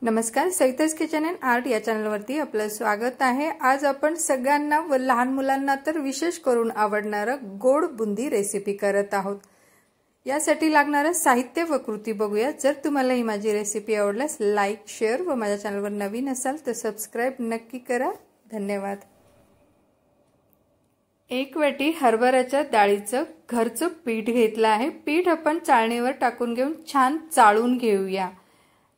नमस्कार, Savita's kitchen and art या चॅनलवरती आपलं स्वागत आहे। आज आपण सगळ्यांना व लहान मुलांना तर विशेष करून आवडणारं गोड बुंदी रेसिपी करत आहोत। यासाठी लागणारं साहित्य व कृती बघूया। जर तुम्हाला ही माझी रेसिपी आवडल्यास लाईक, शेअर व माझ्या चॅनलवर नवीन असाल तर सबस्क्राइब नक्की करा। धन्यवाद। 1 वाटी हरभऱ्याच्या डाळीचं घरचं पीठ घेतलं आहे। पीठ आपण चाळणीवर टाकून घेऊन छान चाळून घेऊया।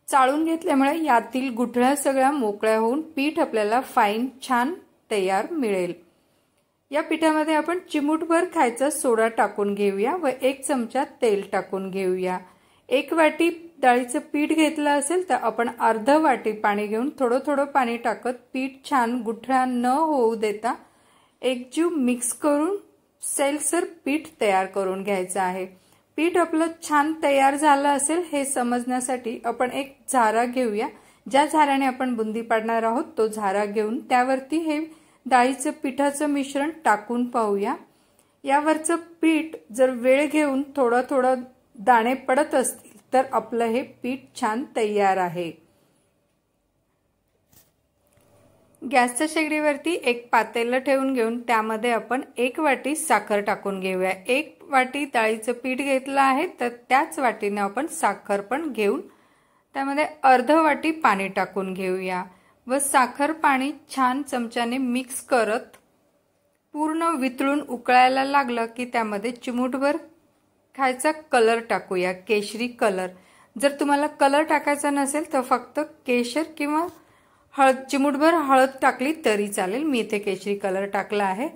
चाळून घेतल्यामुळे यातील गुठळ्या सगळ्या मोकळ्या होऊन पीठ आपल्याला फाईन छान तयार मिळेल। या पिठामध्ये आपण चिमूटभर खायचा सोडा टाकून घेऊया व 1 चमचा तेल टाकून घेऊया। 1 वाटी डाळीचं पीठ घेतलं असेल तर आपण अर्ध वाटी पाणी घेऊन थोडं थोडं पाणी टाकत पीठ छान गुठळ्या न होऊ देता एकजीव मिक्स करून सैलसर पीठ तयार करून घ्यायचं आहे। पीठ आपलं छान तयार झालं असेल हे समजण्यासाठी आपण एक झारा घेऊया। ज्या झाऱ्याने आपण बुंदी पाडणार आहोत तो झारा घेऊन त्यावरती हे डाळीचं पिठाचं मिश्रण टाकून पाहूया। यावरचं पीठ जर वेळ घेऊन थोडं थोडं दाणे पडत असतील तर आपलं हे पीठ छान तयार आहे। गॅसच्या शेगडीवरती एक पातेलं ठेवून घेऊन त्यामध्ये आपण 1 वाटी साखर टाकून घेऊया। 1 वाटी डाळीचं पीठ घेतलं आहे तर त्याच वाटीने आपण साखर पण घेऊन त्यामध्ये अर्ध वाटी पाणी टाकून घेऊया व साखर पाणी छान चमच्याने मिक्स करत पूर्ण वितळून उकळायला लागलं की त्यामध्ये चिमूटभर खायचा कलर टाकूया, केशरी कलर। जर तुम्हाला कलर टाकायचा नसेल तर फक्त केशर किंवा चिमूटभर हळद टाकली तरी चालेल। मी इथे केशरी कलर टाकला आहे।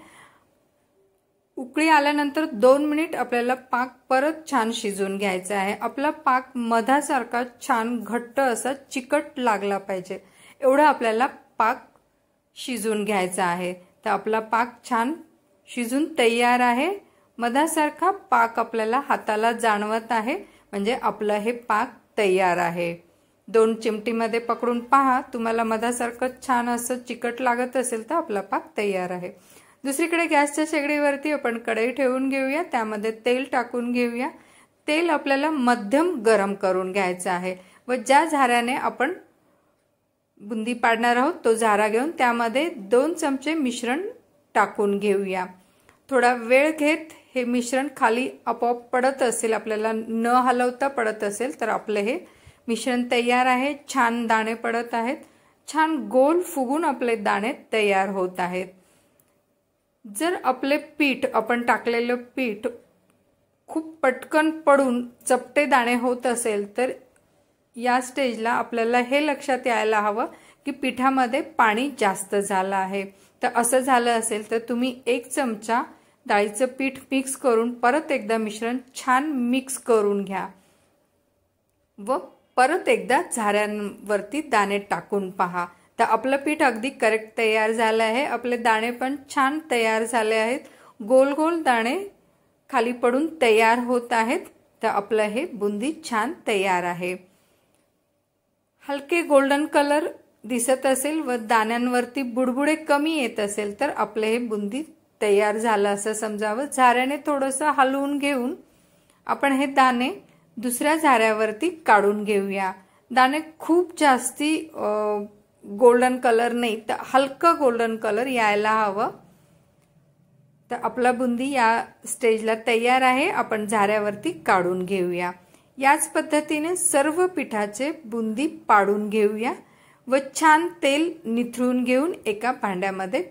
उकळी आल्यानंतर 2 मिनिट आपल्याला पाक परत छान शिजवून घ्यायचा आहे। आपला पाक मधासारखा छान घट्ट असा चिकट लागला पाहिजे एवढा आपल्याला पाक शिजवून घ्यायचा आहे। तर आपला पाक छान शिजून तयार आहे। मधासारखा पाक आपल्याला हाताला जाणवत आहे म्हणजे आपलं हे पाक तयार आहे। 2 चिमटीमध्ये पकडून पहा, तुम्हाला मधासारखं छान असं चिकट लागत असेल तर आपला पाक तयार आहे। दुसरीकडे गॅसच्या शेगडीवरती आपण कढई ठेवून घेऊया, त्यामध्ये तेल टाकून घेऊया। तेल आपल्याला मध्यम गरम करून घ्यायचं आहे व ज्या झाऱ्याने आपण बुंदी पाडणार आहोत तो झारा घेऊन त्यामध्ये 2 चमचे मिश्रण टाकून घेऊया। थोडा वेळ घेत हे मिश्रण खाली आपोआप पडत असेल, आपल्याला न हलवता पडत असेल तर आपले हे मिश्रण तयार आहे। छान दाणे पडत आहेत, छान गोल फुगून आपले दाणे तयार होत आहेत। जर आपले पीठ आपण टाकलेलं पीठ खूप पटकन पडून चपटे दाणे होत असेल तर या स्टेजला आपल्याला हे लक्षात यायला हवं की पिठामध्ये पाणी जास्त झालं आहे। तर असं झालं असेल तर तुम्ही 1 चमचा डाळीचं पीठ मिक्स करून परत एकदा मिश्रण छान मिक्स करून घ्या व परत एकदा झाऱ्यांवरती दाणे टाकून पहा। तर आपलं पीठ अगदी करेक्ट तयार झालं आहे। आपले दाणे पण छान तयार झाले आहेत, गोल गोल दाणे खाली पडून तयार होत आहेत। तर आपलं हे बुंदी छान तयार आहे। हलके गोल्डन कलर दिसत असेल व दाण्यांवरती बुडबुडे कमी येत असेल तर आपले हे बुंदी तयार झालं असं समजावं। झाऱ्याने थोडंसं हलवून घेऊन आपण हे दाणे दुसऱ्या झाऱ्यावरती काढून घेऊया। दाणे खूप जास्ती गोल्डन कलर नाही तर हलका गोल्डन कलर यायला हवं। तर आपला बुंदी या स्टेजला तयार आहे। आपण झाऱ्यावरती काढून घेऊया। याच पद्धतीने सर्व पिठाचे बुंदी पाडून घेऊया व छान तेल निथळून घेऊन एका भांड्यामध्ये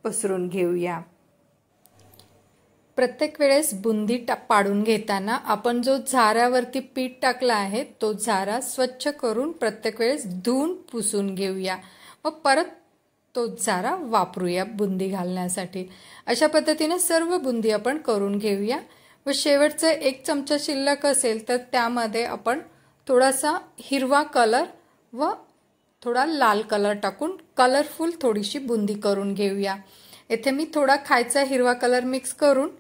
पसरून घेऊया। प्रत्येक वेळेस बुंदी पाडून घेताना आपण जो झाऱ्यावरती पीठ टाकला आहे तो झारा स्वच्छ करून प्रत्येक वेळेस धुवून पुसून घेऊया व परत तो झारा वापरूया बुंदी घालण्यासाठी। अशा पद्धतीने सर्व बुंदी आपण करून घेऊया व शेवटचा 1 चमचा शिल्लक असेल तर त्यामध्ये आपण थोडासा हिरवा कलर व थोडा लाल कलर टाकून कलरफुल थोडीशी बुंदी करून घेऊया। येथे मी थोडा खायचा हिरवा कलर मिक्स करून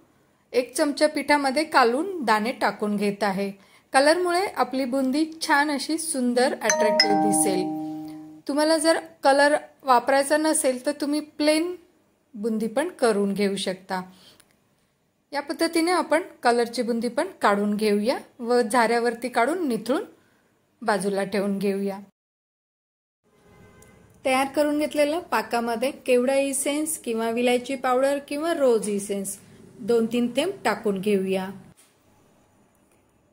1 चमचा पिठामध्ये कालून दाणे टाकून घेत आहे। कलरमुळे आपली बुंदी छान अशी सुंदर अट्रॅक्टिव्ह दिसेल। तुम्हाला जर कलर वापरायचा नसेल तर तुम्ही प्लेन बुंदी पण करून घेऊ शकता। या पद्धतीने आपण कलरची बुंदी पण काढून घेऊया व झाऱ्यावरती काढून निथळून बाजूला ठेवून घेऊया। तयार करून घेतलेल्या पाकामध्ये केवडा इसेन्स किंवा विलायची पावडर किंवा रोज इसेन्स 2-3 थेंब टाकून घेऊया।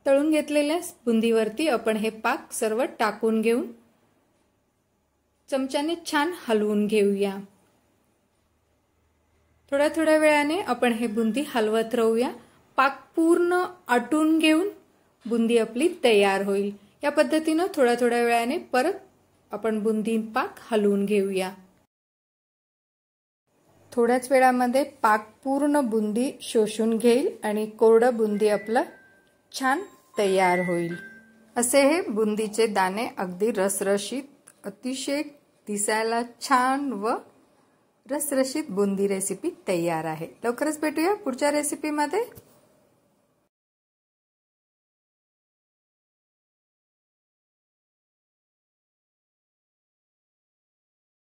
तळून घेतलेल्या बुंदीवरती आपण हे पाक सर्व टाकून घेऊन चमच्याने छान हलवून घेऊया। थोड्या थोड्या वेळाने आपण हे बुंदी हलवत राहूया। पाक पूर्ण आटून घेऊन बुंदी आपली तयार होईल। या पद्धतीने थोड्या थोड्या वेळाने परत आपण बुंदी पाक हलवून घेऊया। थोड्याच वेळामध्ये पाक पूर्ण बुंदी शोषून घेईल आणि कोरडं बुंदी आपलं छान तयार होईल। असे हे बुंदीचे दाणे अगदी रसरशीत, अतिशय दिसायला छान व रसरशीत बुंदी रेसिपी तयार आहे। लवकरच भेटूया पुढच्या रेसिपीमध्ये।